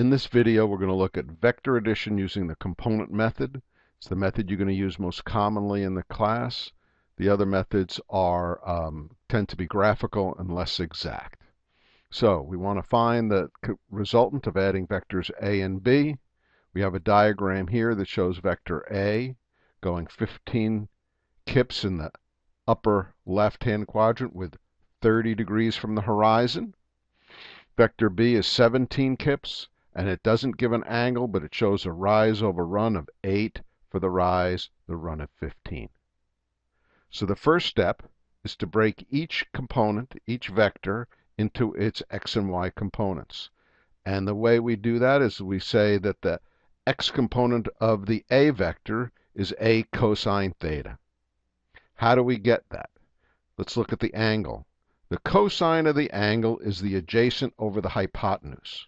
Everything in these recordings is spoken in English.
In this video, we're going to look at vector addition using the component method. It's the method you're going to use most commonly in the class. The other methods tend to be graphical and less exact. So we want to find the resultant of adding vectors A and B. We have a diagram here that shows vector A going 15 kips in the upper left-hand quadrant with 30 degrees from the horizon. Vector B is 17 kips, and it doesn't give an angle, but it shows a rise over run of 8 for the rise, the run of 15. So the first step is to break each component, each vector, into its x and y components. And the way we do that is we say that the x component of the A vector is A cosine theta. How do we get that? Let's look at the angle. The cosine of the angle is the adjacent over the hypotenuse.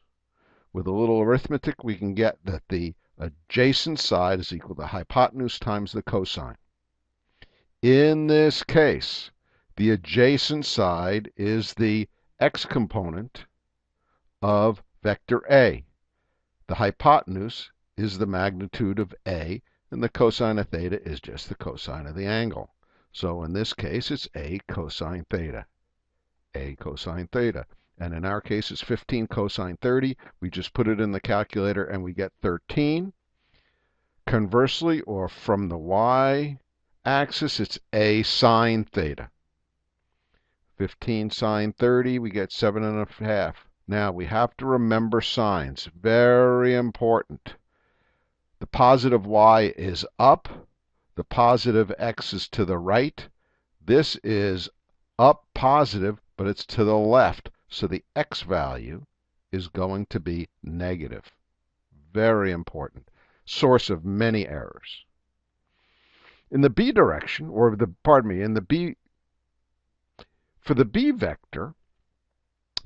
With a little arithmetic, we can get that the adjacent side is equal to hypotenuse times the cosine. In this case, the adjacent side is the x component of vector A. The hypotenuse is the magnitude of A, and the cosine of theta is just the cosine of the angle. So in this case, it's A cosine theta. A cosine theta. And in our case, it's 15 cosine 30. We just put it in the calculator and we get 13. Conversely, or from the y-axis, it's A sine theta. 15 sine 30, we get 7.5. Now, we have to remember signs. Very important. The positive y is up. The positive x is to the right. This is up positive, but it's to the left. So the x value is going to be negative. Very important. Source of many errors. In the b direction, or for the b vector,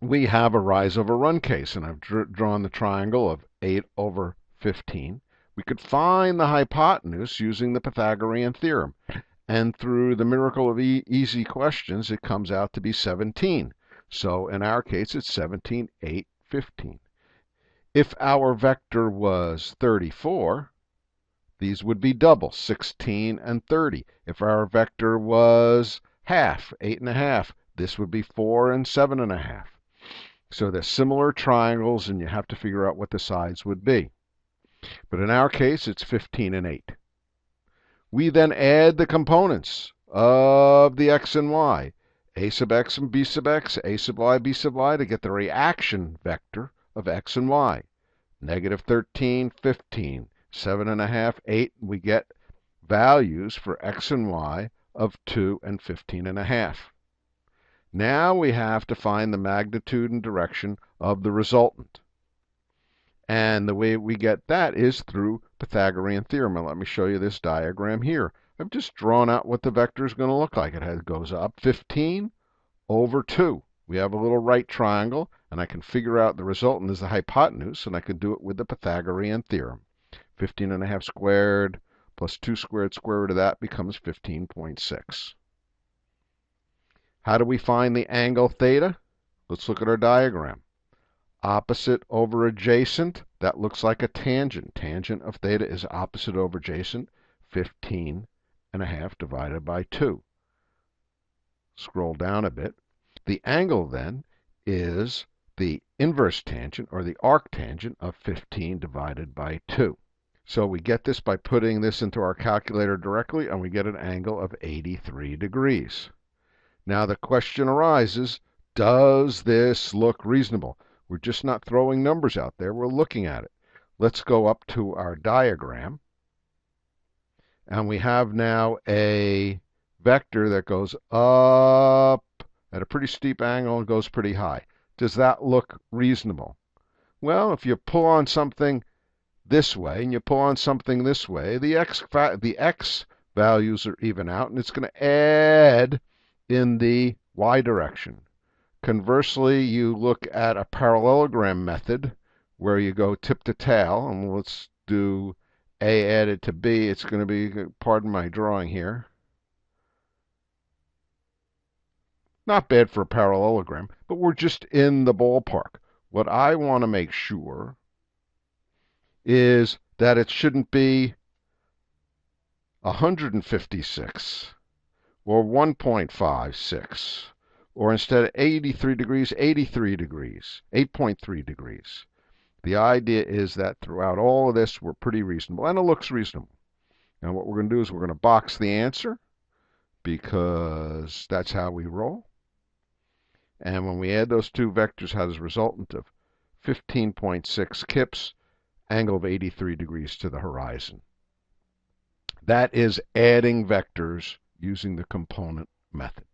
we have a rise over run case, and I've drawn the triangle of 8 over 15. We could find the hypotenuse using the Pythagorean theorem. And through the miracle of easy questions, it comes out to be 17. So in our case, it's 17, 8, 15. If our vector was 34, these would be double, 16 and 30. If our vector was half, 8.5, this would be 4 and 7.5. So they're similar triangles, and you have to figure out what the sides would be. But in our case, it's 15 and 8. We then add the components of the x and y, a sub x and b sub x, a sub y, b sub y, to get the reaction vector of x and y. Negative 13, 15, 7.5, 8. We get values for x and y of 2 and 15.5. Now we have to find the magnitude and direction of the resultant. And the way we get that is through Pythagorean theorem. And let me show you this diagram here. I've just drawn out what the vector is going to look like. It goes up 15 over 2. We have a little right triangle, and I can figure out the resultant is the hypotenuse, and I can do it with the Pythagorean theorem. 15.5 squared plus 2 squared, square root of that becomes 15.6. How do we find the angle theta? Let's look at our diagram. Opposite over adjacent, that looks like a tangent. Tangent of theta is opposite over adjacent, 15.5 divided by 2. Scroll down a bit. The angle then is the inverse tangent, or the arctangent, of 15 divided by 2. So we get this by putting this into our calculator directly, and we get an angle of 83 degrees. Now the question arises, does this look reasonable? We're just not throwing numbers out there. We're looking at it. Let's go up to our diagram. And we have now a vector that goes up at a pretty steep angle and goes pretty high. Does that look reasonable? Well, if you pull on something this way and you pull on something this way, the x values are even out, and it's going to add in the y direction. Conversely, you look at a parallelogram method where you go tip to tail, and let's do A added to B. It's going to be, pardon my drawing here, not bad for a parallelogram, but we're just in the ballpark. What I want to make sure is that it shouldn't be 156 or 1.56, or instead of 83 degrees, 83 degrees, 8.3 degrees. The idea is that throughout all of this, we're pretty reasonable, and it looks reasonable. And what we're going to do is we're going to box the answer, because that's how we roll. And when we add those two vectors, how does resultant of 15.6 kips, angle of 83 degrees to the horizon. That is adding vectors using the component method.